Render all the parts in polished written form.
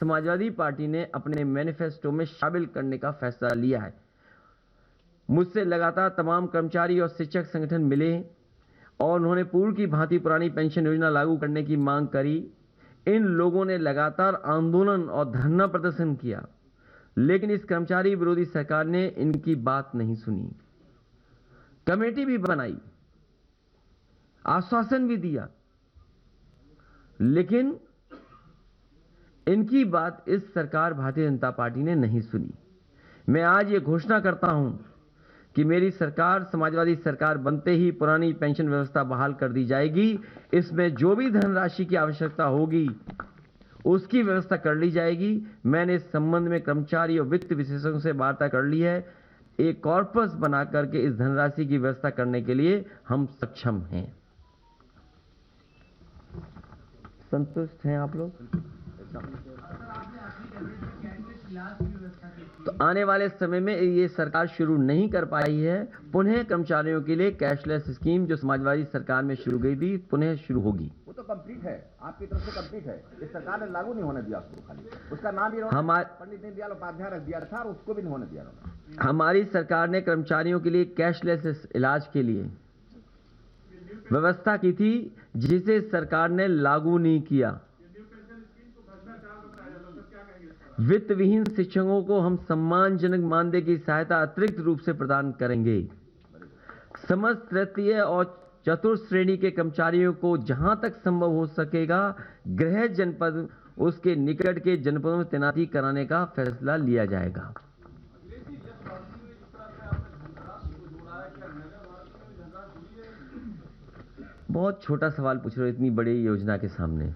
Samajwadi party ने अपने manifesto में शामिल करने का फैसला लिया है। मुझसे लगातार तमाम कर्मचारी और शिक्षक संगठन मिले और उन्होंने पूर्व की भांति पुरानी पेंशन योजना लागू करने की मांग करी। इन लोगों ने लगातार आंदोलन और धरना प्रदर्शन किया, लेकिन इस कर्मचारी विरोधी सरकार ने इनकी बात नहीं सुनी। कमेटी भी बनाई, आश्वासन भी दिया, लेकिन इनकी बात इस सरकार भारतीय जनता पार्टी ने नहीं सुनी। मैं आज ये घोषणा करता हूं कि मेरी सरकार समाजवादी सरकार बनते ही पुरानी पेंशन व्यवस्था बहाल कर दी जाएगी। इसमें जो भी धनराशि की आवश्यकता होगी उसकी व्यवस्था कर ली जाएगी। मैंने इस संबंध में कर्मचारी और वित्त विशेषज्ञों से वार्ता कर ली है। एक कॉर्पस बना करके इस धनराशि की व्यवस्था करने के लिए हम सक्षम हैं। संतुष्ट हैं आप लोग? तो आने वाले समय में ये सरकार शुरू नहीं कर पाई है। पुनः कर्मचारियों के लिए कैशलेस स्कीम जो समाजवादी सरकार में शुरू गई थी, पुनः शुरू होगी। वो तो कंप्लीट है, आपकी तरफ से कंप्लीट है। इस सरकार ने लागू नहीं होने दिया उसको, खाली उसका नाम ही पंडित दीनदयाल उपाध्याय रख दिया था और उसको भी नहीं होने दिया। हमारी सरकार ने कर्मचारियों के लिए कैशलेस इलाज के लिए व्यवस्था की थी, जिसे सरकार ने लागू नहीं किया। वित्त विहीन शिक्षकों को हम सम्मानजनक मानदेय की सहायता अतिरिक्त रूप से प्रदान करेंगे। समस्त तृतीय और चतुर्थ श्रेणी के कर्मचारियों को जहां तक संभव हो सकेगा गृह जनपद उसके निकट के जनपदों में तैनाती कराने का फैसला लिया जाएगा। बहुत छोटा सवाल पूछ रहे हो इतनी बड़ी योजना के सामने।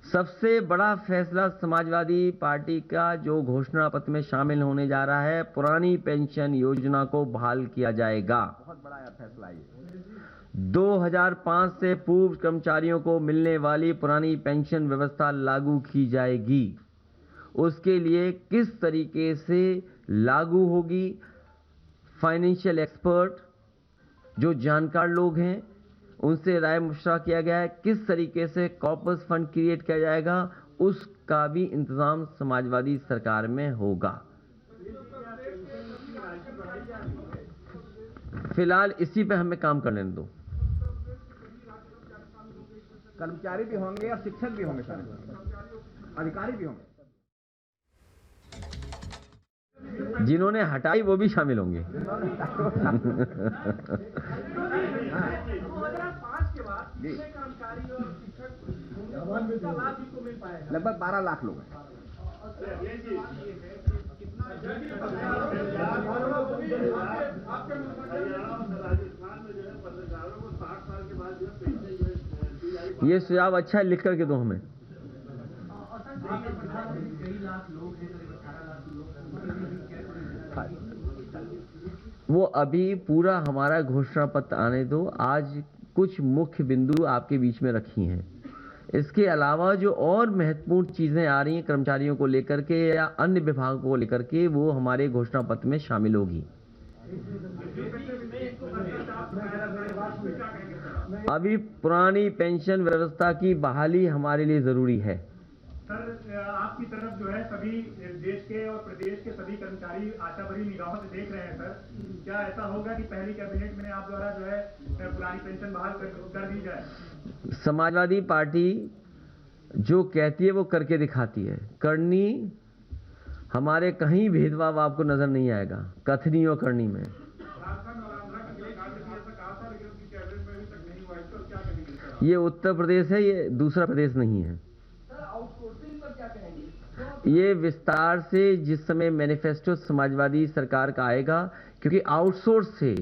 सबसे बड़ा फैसला समाजवादी पार्टी का जो घोषणा पत्र में शामिल होने जा रहा है, पुरानी पेंशन योजना को बहाल किया जाएगा। बहुत बड़ा फैसला है। 2005 से पूर्व कर्मचारियों को मिलने वाली पुरानी पेंशन व्यवस्था लागू की जाएगी। उसके लिए किस तरीके से लागू होगी, फाइनेंशियल एक्सपर्ट जो जानकार लोग हैं उनसे राय मशवरा किया गया है। किस तरीके से कॉर्पस फंड क्रिएट किया जाएगा उसका भी इंतजाम समाजवादी सरकार में होगा। फिलहाल इसी पे हमें काम करने दो। कर्मचारी भी होंगे और शिक्षक भी होंगे, अधिकारी भी होंगे। जिन्होंने हटाई वो भी शामिल होंगे। लगभग 12 लाख लोग हैं। ये सुझाव अच्छा है, लिख करके दो हमें। वो अभी पूरा हमारा घोषणा पत्र आने दो। आज कुछ मुख्य बिंदु आपके बीच में रखी हैं। इसके अलावा जो और महत्वपूर्ण चीजें आ रही हैं कर्मचारियों को लेकर के या अन्य विभागों को लेकर के, वो हमारे घोषणा पत्र में शामिल होगी। अभी पुरानी पेंशन व्यवस्था की बहाली हमारे लिए जरूरी है। सर, आपकी तरफ जो है सभी देश के और प्रदेश के सभी कर्मचारी आशा भरी निगाहों से देख रहे हैं। सर, क्या ऐसा होगा कि पहली कैबिनेट में आप द्वारा जो है पुरानी पेंशन बहाल कर दी जाए? समाजवादी पार्टी जो कहती है वो करके दिखाती है। करनी हमारे कहीं भेदभाव आपको नजर नहीं आएगा, कथनी और करनी में। ये उत्तर प्रदेश है, ये दूसरा प्रदेश नहीं है। ये विस्तार से जिस समय मैनिफेस्टो समाजवादी सरकार का आएगा, क्योंकि आउटसोर्स से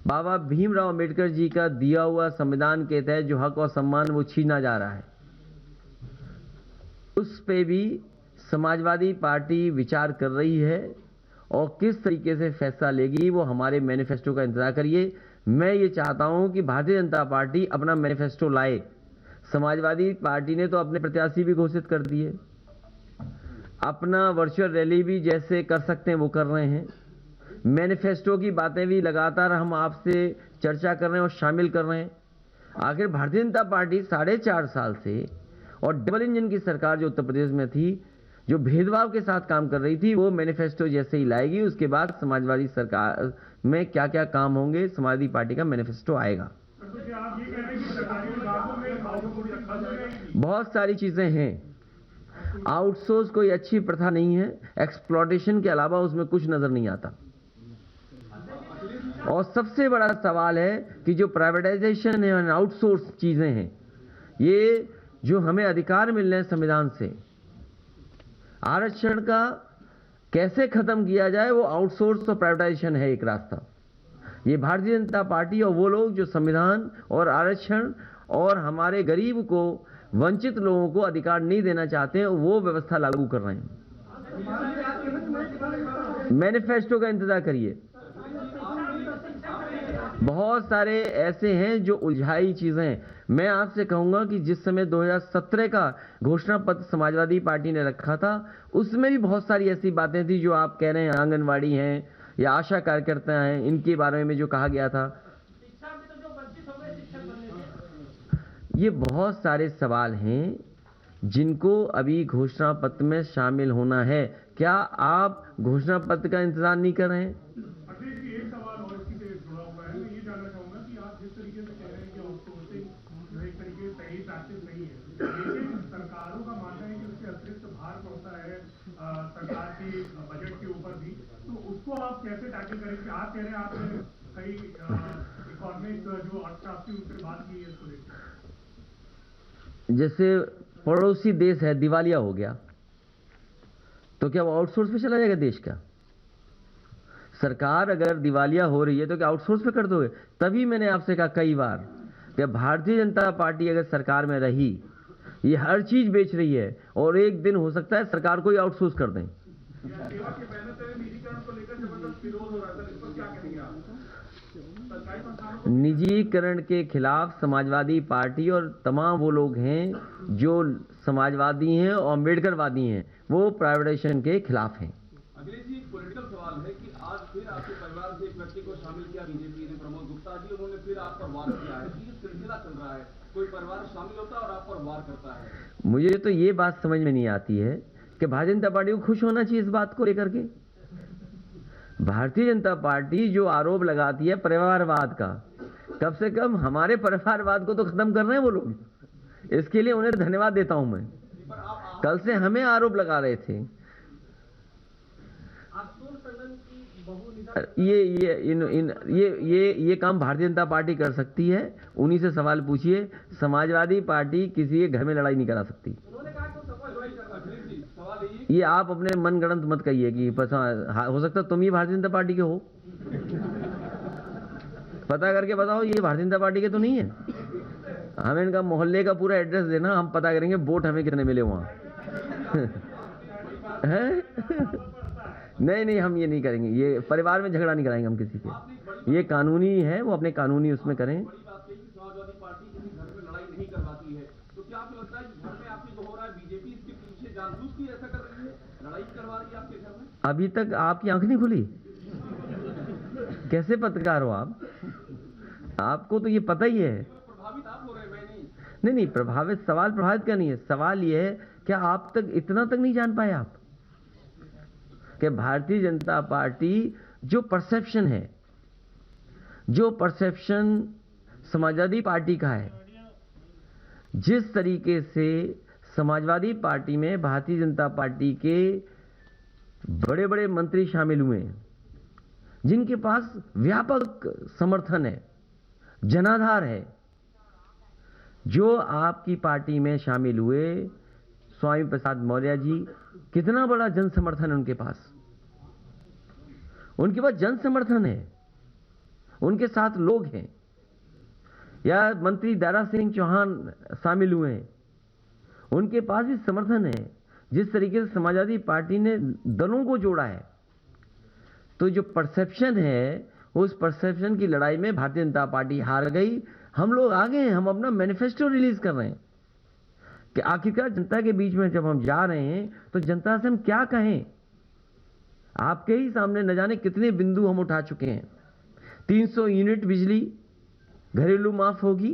बाबा भीमराव अंबेडकर जी का दिया हुआ संविधान के तहत जो हक और सम्मान वो छीना जा रहा है, उस पे भी समाजवादी पार्टी विचार कर रही है और किस तरीके से फैसला लेगी वो हमारे मैनिफेस्टो का इंतजार करिए। मैं ये चाहता हूं कि भारतीय जनता पार्टी अपना मैनिफेस्टो लाए। समाजवादी पार्टी ने तो अपने प्रत्याशी भी घोषित कर दिए, अपना वर्चुअल रैली भी जैसे कर सकते हैं वो कर रहे हैं। मैनिफेस्टो की बातें भी लगातार हम आपसे चर्चा कर रहे हैं और शामिल कर रहे हैं। आखिर भारतीय जनता पार्टी 4.5 साल से और डबल इंजन की सरकार जो उत्तर प्रदेश में थी, जो भेदभाव के साथ काम कर रही थी, वो मैनिफेस्टो जैसे ही लाएगी, उसके बाद समाजवादी सरकार में क्या क्या काम होंगे, समाजवादी पार्टी का मैनिफेस्टो आएगा। बहुत सारी चीजें हैं। आउटसोर्स कोई अच्छी प्रथा नहीं है, एक्सप्लॉयटेशन के अलावा उसमें कुछ नजर नहीं आता। और सबसे बड़ा सवाल है कि जो प्राइवेटाइजेशन है और आउटसोर्स चीजें हैं, ये जो हमें अधिकार मिल रहे हैं संविधान से, आरक्षण का कैसे खत्म किया जाए, वो आउटसोर्स और प्राइवेटाइजेशन है एक रास्ता। ये भारतीय जनता पार्टी और वो लोग जो संविधान और आरक्षण और हमारे गरीब को, वंचित लोगों को अधिकार नहीं देना चाहते हैं, वो व्यवस्था लागू कर रहे हैं। मैनिफेस्टो का इंतजार करिए। बहुत सारे ऐसे हैं जो उलझाई चीजें हैं। मैं आपसे कहूंगा कि जिस समय 2017 का घोषणा पत्र समाजवादी पार्टी ने रखा था, उसमें भी बहुत सारी ऐसी बातें थी जो आप कह रहे हैं, आंगनवाड़ी हैं या आशा कार्यकर्ता हैं, इनके बारे में जो कहा गया था। ये बहुत सारे सवाल हैं जिनको अभी घोषणा पत्र में शामिल होना है। क्या आप घोषणा पत्र का इंतजार नहीं कर रहे हैं? सरकारों का मानना है कि उससे अतिरिक्त भार पड़ता है सरकार की बजट के ऊपर भी, तो उसको आप कैसे टैकल करेंगे? आप कह रहे हैं, आपने कई इकोनॉमिक जो अर्थशास्त्री उनसे बात की है इसको लेकर। जैसे पड़ोसी देश है, दिवालिया हो गया, तो क्या वो आउटसोर्स पे चला जाएगा देश का? सरकार अगर दिवालिया हो रही है तो क्या आउटसोर्स पे कर दोगे? तभी मैंने आपसे कहा कई बार कि भारतीय जनता पार्टी अगर सरकार में रही, ये हर चीज बेच रही है और एक दिन हो सकता है सरकार को ही आउटसोर्स कर दें। निजीकरण के खिलाफ समाजवादी पार्टी और तमाम वो लोग हैं जो समाजवादी हैं और अम्बेडकरवादी हैं, वो प्राइवेटाइजेशन के खिलाफ हैं। अखिलेश जी, एक पॉलिटिकल सवाल है कि आज फिर आपके परिवार से एक व्यक्ति को शामिल किया बीजेपी ने, प्रमोद गुप्ता जी, उन्होंने फिर आप पर वार किया है। ये सिलसिला चल रहा है, कोई परिवार शामिल होता है और आप पर वार करता है। मुझे तो ये बात समझ में नहीं आती है कि भारतीय जनता पार्टी को खुश होना चाहिए इस बात को लेकर के। भारतीय जनता पार्टी जो आरोप लगाती है परिवारवाद का, कम से कम हमारे परिवारवाद को तो खत्म कर रहे हैं वो लोग। इसके लिए उन्हें धन्यवाद देता हूं मैं। कल से हमें आरोप लगा रहे थे। ये काम भारतीय जनता पार्टी कर सकती है, उन्हीं से सवाल पूछिए। समाजवादी पार्टी किसी के घर में लड़ाई नहीं करा सकती। ये आप अपने मनगढ़ंत मत कहिए कि हो सकता तुम ही भारतीय जनता पार्टी के हो। पता करके बताओ, ये भारतीय जनता पार्टी के तो नहीं है। हमें इनका मोहल्ले का पूरा एड्रेस देना, हम पता करेंगे वोट हमें कितने मिले वहां। नहीं, हम ये नहीं करेंगे। ये परिवार में झगड़ा नहीं कराएंगे हम किसी के। ये कानूनी है, वो अपने कानूनी उसमें करें। समाजवादी पार्टी किसी घर में लड़ाई नहीं करवाती है, तो क्या आपको लगता है कि घर में आपके जो हो रहा है, बीजेपी इसके पीछे जानबूझ के ऐसा कर रही है, लड़ाई करवा रही है आपके घर में? अभी तक आपकी आंख नहीं खुली? कैसे पत्रकार हो आप? आपको तो ये पता ही है। प्रभावित आप हो रहे हैं, मैं नहीं, सवाल प्रभावित का नहीं है। सवाल ये है, क्या आप तक इतना तक नहीं जान पाए आप कि भारतीय जनता पार्टी जो परसेप्शन है, जो परसेप्शन समाजवादी पार्टी का है, जिस तरीके से समाजवादी पार्टी में भारतीय जनता पार्टी के बड़े बड़े मंत्री शामिल हुए हैं, जिनके पास व्यापक समर्थन है, जनाधार है, जो आपकी पार्टी में शामिल हुए स्वामी प्रसाद मौर्य जी, कितना बड़ा जन समर्थन है उनके पास। उनके पास जन समर्थन है, उनके साथ लोग हैं। या मंत्री दारा सिंह चौहान शामिल हुए हैं, उनके पास भी समर्थन है। जिस तरीके से समाजवादी पार्टी ने दलों को जोड़ा है, तो जो परसेप्शन है, उस परसेप्शन की लड़ाई में भारतीय जनता पार्टी हार गई। हम लोग आगे हैं, हम अपना मैनिफेस्टो रिलीज कर रहे हैं कि आखिरकार जनता के बीच में जब हम जा रहे हैं तो जनता से हम क्या कहें। आपके ही सामने न जाने कितने बिंदु हम उठा चुके हैं। 300 यूनिट बिजली घरेलू माफ होगी,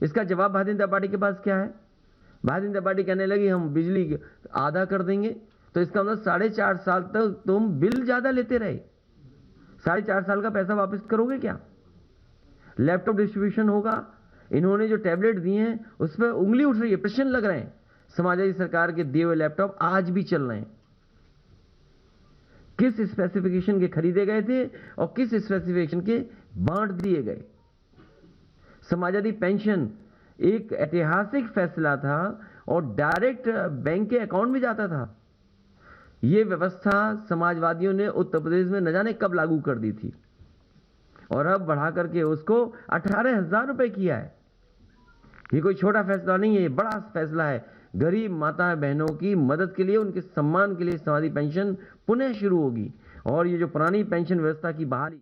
इसका जवाब भारतीय जनता पार्टी के पास क्या है? भारतीय जनता पार्टी कहने लगी हम बिजली आधा कर देंगे, तो इसका मतलब 4.5 साल तक तुम बिल ज्यादा लेते रहे। 4.5 साल का पैसा वापस करोगे क्या? लैपटॉप डिस्ट्रीब्यूशन होगा, इन्होंने जो टैबलेट दिए हैं उस पर उंगली उठ रही है, प्रश्न लग रहे हैं। समाजवादी सरकार के दिए हुए लैपटॉप आज भी चल रहे हैं। किस स्पेसिफिकेशन के खरीदे गए थे और किस स्पेसिफिकेशन के बांट दिए गए? समाजवादी पेंशन एक ऐतिहासिक फैसला था और डायरेक्ट बैंक के अकाउंट में जाता था। यह व्यवस्था समाजवादियों ने उत्तर प्रदेश में न जाने कब लागू कर दी थी और अब बढ़ा करके उसको 18,000 रुपए किया है। ये कोई छोटा फैसला नहीं है, ये बड़ा फैसला है। गरीब माता बहनों की मदद के लिए, उनके सम्मान के लिए समाजवादी पेंशन पुनः शुरू होगी और ये जो पुरानी पेंशन व्यवस्था की बहाली